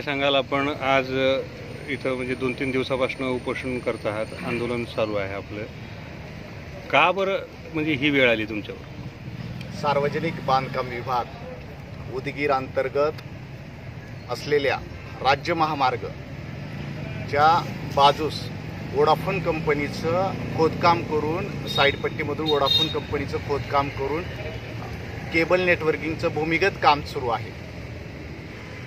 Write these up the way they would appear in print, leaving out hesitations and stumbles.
काय सांगाल आपण आज इथं म्हणजे 2-3 दिवसापासून उपोषण करत आहात, आंदोलन चालू आहे आपलं, का बरं म्हणजे ही वेळ आली तुमच्यावर? सार्वजनिक बांधकाम विभाग उदगीर अंतर्गत असलेल्या राज्य महामार्गच्या बाजूस वोडाफोन कंपनीचं खोदकाम करून, साईडपट्टीमधून वोडाफोन कंपनीचं खोदकाम करून केबल नेटवर्किंगचं भूमिगत काम सुरू आहे।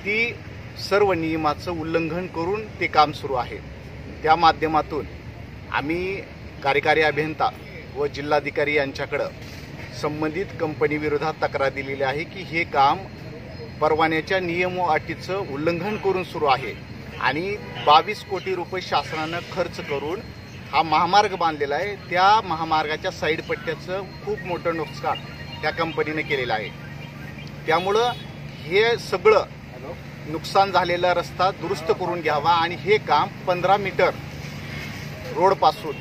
ती सर्व नियमाचं उल्लंघन करून ते काम सुरू आहे। त्या माध्यमातून आम्ही कार्यकारी अभियंता व जिल्हाधिकारी यांच्याकडे संबंधित कंपनी विरोधात तक्रार दिलेली आहे की हे काम परवान्याच्या नियम व अटीचं उल्लंघन करून सुरू आहे आणि 22 कोटी रुपये शासनानं खर्च करून हा महामार्ग बांधलेला आहे। त्या महामार्गाच्या साईड पट्ट्याचं खूप मोठं नुकसान त्या कंपनीने केलेलं आहे। त्यामुळं हे सगळं नुकसान झालेला रस्ता दुरुस्त करून घ्यावा आणि हे काम 15 मीटर रोडपासून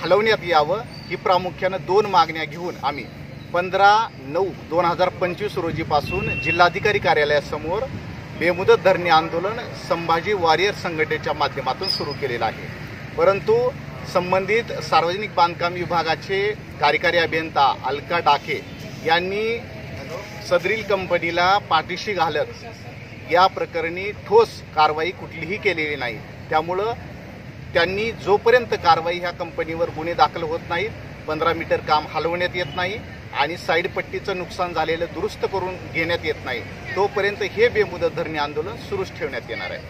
हलवण्यात यावं ही प्रामुख्यानं 2 मागण्या घेऊन आम्ही 15/9/2025 रोजीपासून जिल्हाधिकारी कार्यालयासमोर बेमुदत धरणे आंदोलन संभाजी वॉरियर संघटनेच्या माध्यमातून सुरू केलेलं आहे। परंतु संबंधित सार्वजनिक बांधकाम विभागाचे कार्यकारी अभियंता अलका डाके यांनी सदरील कंपनीला पाठीशी घालत या प्रकरणी ठोस कारवाई कुठलीही केलेली नाही। त्यामुळं त्यांनी जोपर्यंत कारवाई ह्या कंपनीवर गुन्हे दाखल होत नाहीत, 15 मीटर काम हलवण्यात येत नाही आणि साईड पट्टीचं नुकसान झालेलं दुरुस्त करून घेण्यात येत नाही, तोपर्यंत हे बेमुदत धरणे आंदोलन सुरूच ठेवण्यात येणार आहे।